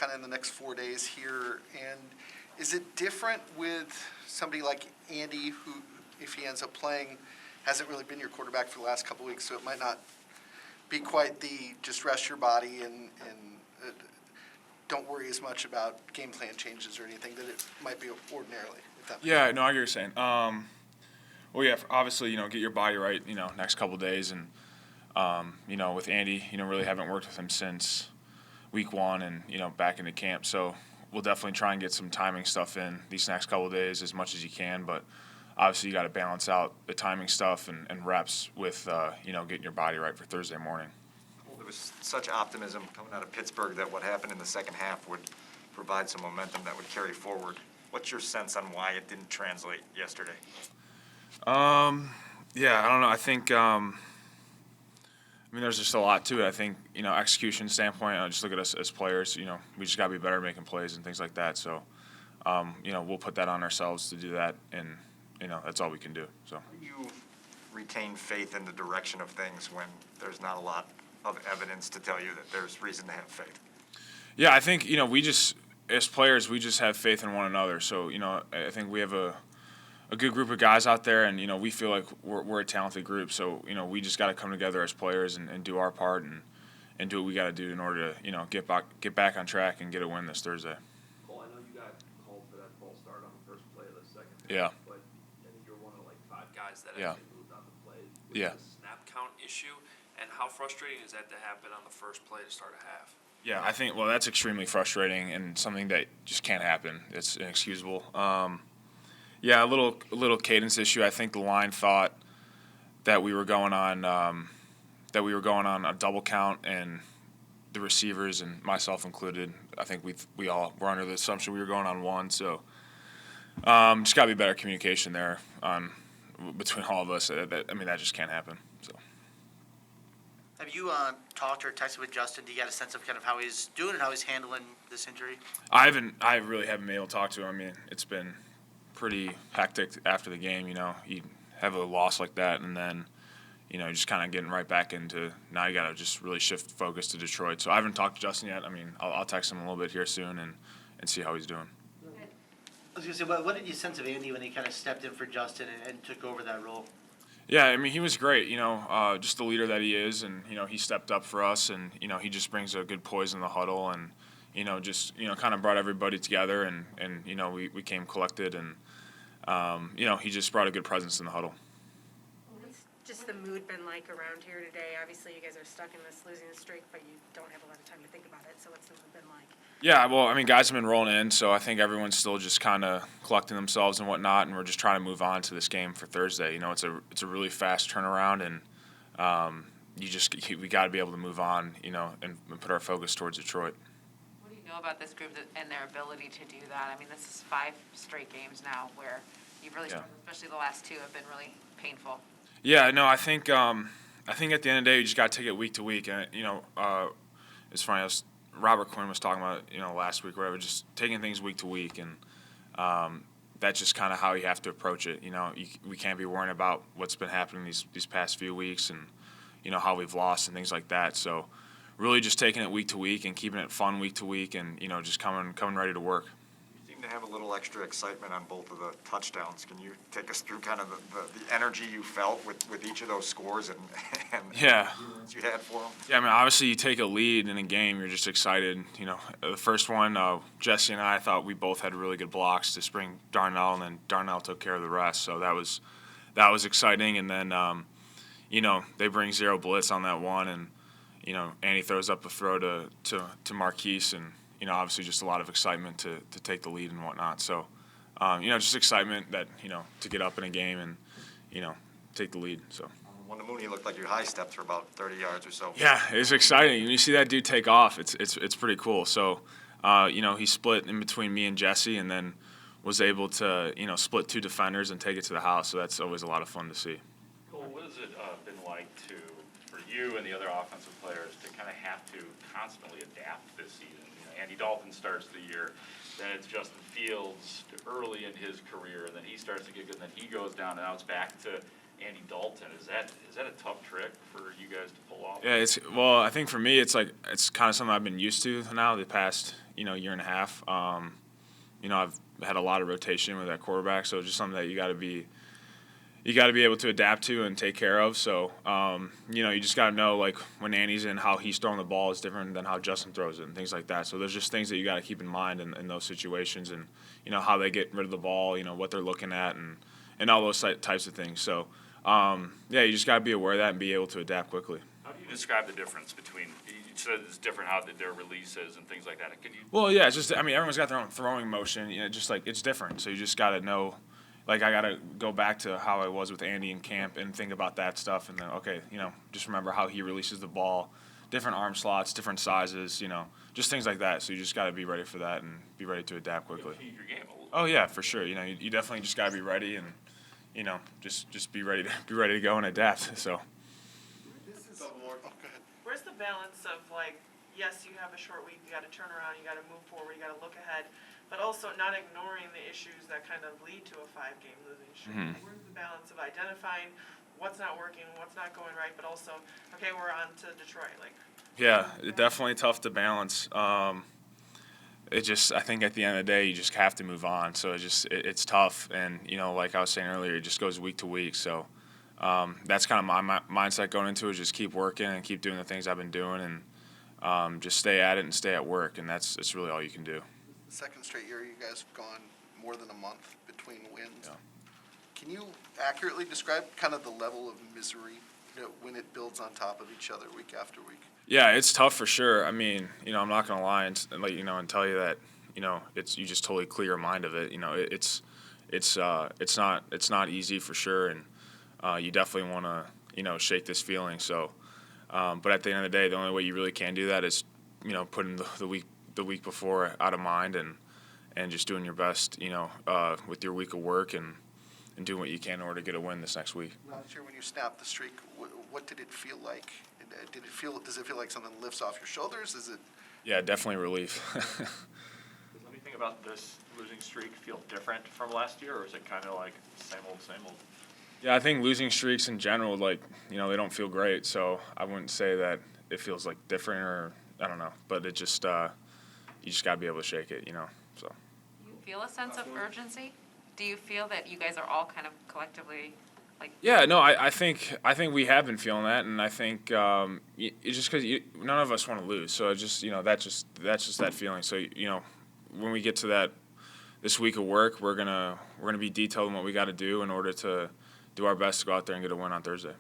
kind of in the next 4 days here. And is it different with somebody like Andy, who, if he ends up playing, hasn't really been your quarterback for the last couple of weeks, so it might not be quite the just rest your body and don't worry as much about game plan changes or anything that it might be ordinarily. If that Yeah, no, I get what you're saying. Well, yeah, obviously, get your body right, next couple of days. And, with Andy, really haven't worked with him since week 1 and, back into camp. So we'll definitely try and get some timing stuff in these next couple of days as much as you can. But obviously you got to balance out the timing stuff and reps with, getting your body right for Thursday morning. Well, there was such optimism coming out of Pittsburgh that what happened in the second half would provide some momentum that would carry forward. What's your sense on why it didn't translate yesterday? Yeah, I don't know. I think, there's just a lot to it. I think, execution standpoint, just look at us as players, we just got to be better at making plays and things like that. So, we'll put that on ourselves to do that, and, that's all we can do. So. You retain faith in the direction of things when there's not a lot of evidence to tell you that there's reason to have faith? Yeah, I think, we just, as players, we just have faith in one another. So, I think we have a good group of guys out there, and, we feel like we're a talented group. So, we just got to come together as players and do our part and do what we got to do in order to, get back on track and get a win this Thursday. Cole, I know you got called for that false start on the first play of the second half. Yeah. But I think you're one of 5 guys that Yeah. actually moved on the play. Yeah. The snap count issue, and how frustrating is that to happen on the first play to start a half? Yeah, I think, that's extremely frustrating and something that just can't happen. It's inexcusable. Yeah, a little cadence issue. I think the line thought that we were going on a double count, and the receivers and myself included, I think we all were under the assumption we were going on 1. So just got to be better communication there between all of us. That just can't happen. So. Have you talked or texted with Justin to get a sense of kind of how he's doing and how he's handling this injury? I really haven't been able to talk to him. It's been pretty hectic after the game. You have a loss like that, and then just kind of getting right back into, now you got to just really shift focus to Detroit. So I haven't talked to Justin yet. I'll text him a little bit here soon and see how he's doing. I was going to say, what did you sense of Andy when he kind of stepped in for Justin and took over that role? Yeah, he was great, just the leader that he is, and, he stepped up for us, and, he just brings a good poise in the huddle, and, just, kind of brought everybody together, and we came collected, and, he just brought a good presence in the huddle. What's just the mood been like around here today? Obviously, you guys are stuck in this losing streak, but you don't have a lot of time to think about it, so what's the mood been like? Yeah, guys have been rolling in, so I think everyone's still just kind of collecting themselves and whatnot, and we're just trying to move on to this game for Thursday. It's a really fast turnaround, and we got to be able to move on, and put our focus towards Detroit. What do you know about this group and their ability to do that? This is 5 straight games now where you've really struggled, especially the last 2 have been really painful. Yeah, no, I think at the end of the day, you just got to take it week to week, and it's funny. Robert Quinn was talking about last week, whatever, just taking things week to week, and that's just kind of how you have to approach it. We can't be worrying about what's been happening these past few weeks, and how we've lost and things like that. So really just taking it week to week and keeping it fun week to week, and just coming ready to work. You seem to have a little extra excitement on both of the touchdowns. Can you take us through kind of the energy you felt with each of those scores and yeah, you had for them? Yeah, obviously you take a lead in a game, you're just excited. The first one, Jesse and I thought we both had really good blocks to spring Darnell, and then Darnell took care of the rest. So that was exciting. And then, they bring 0 blitz on that one, and Andy throws up a throw to Marquise, and obviously just a lot of excitement to take the lead and whatnot. So, just excitement that to get up in a game and take the lead. So. When the Mooney looked like you high stepped for about 30 yards or so. Yeah, it's exciting. When you see that dude take off, it's pretty cool. So, he split in between me and Jesse, and then was able to split 2 defenders and take it to the house. So that's always a lot of fun to see. Cole, what has it been like for you and the other offensive players to kind of have to constantly adapt this season? Andy Dalton starts the year, then it's Justin Fields early in his career, and then he starts to get good, and then he goes down, and now it's back to Andy Dalton. Is that a tough trick for you guys to pull off? Yeah, well, I think for me, it's kind of something I've been used to now the past, year and a half. I've had a lot of rotation with that quarterback, so it's just something that you got to be able to adapt to and take care of. So, you just got to know, like, when Andy's in, how he's throwing the ball is different than how Justin throws it and things like that. So there's just things that you got to keep in mind in those situations and, how they get rid of the ball, what they're looking at and all those types of things. So, you just got to be aware of that and be able to adapt quickly. How do you describe the difference between, you said it's different how their release is and things like that. Could you? Well, yeah, it's just, everyone's got their own throwing motion, just like it's different. So you just got to know, like, I got to go back to how I was with Andy in camp and think about that stuff. And then, okay, just remember how he releases the ball, different arm slots, different sizes, just things like that. So you just got to be ready for that and be ready to adapt quickly. Change your game a little. Oh, yeah, for sure. You definitely just got to be ready and, just be ready to go and adapt. So. Where's the balance of, like, yes, you have a short week, you gotta turn around, you gotta move forward, you gotta look ahead, but also not ignoring the issues that kind of lead to a 5-game losing streak? Mm-hmm. Where's the balance of identifying what's not working, what's not going right, but also, okay, we're on to Detroit, like? Yeah, it's definitely tough to balance. I think at the end of the day, you just have to move on. So it's tough. And, like I was saying earlier, it just goes week to week. So that's kind of my mindset going into it, is just keep working and keep doing the things I've been doing and just stay at it and stay at work. And that's really all you can do. Second straight year, you guys have gone more than a month between wins. Yeah. Can you accurately describe kind of the level of misery, when it builds on top of each other week after week? Yeah, it's tough for sure. I mean, I'm not gonna lie and and tell you that, it's, you just totally clear your mind of it. It's not easy for sure, and you definitely want to shake this feeling. So, but at the end of the day, the only way you really can do that is putting the week before out of mind and just doing your best with your week of work and doing what you can in order to get a win this next week. Last year, when you snapped the streak, what did it feel like? Does it feel like something lifts off your shoulders? Is it? Yeah, definitely relief. Does anything about this losing streak feel different from last year, or is it kind of like same old, same old? Yeah, I think losing streaks in general, they don't feel great. So I wouldn't say that it feels like different, or I don't know, but it just you just got to be able to shake it, So. You feel a sense of urgency? Do you feel that you guys are all kind of collectively, like? Yeah, no, I think we have been feeling that, and I think it's just because none of us want to lose. So it just that's just that feeling. So when we get to this week of work, we're gonna be detailed in what we got to do in order to do our best to go out there and get a win on Thursday.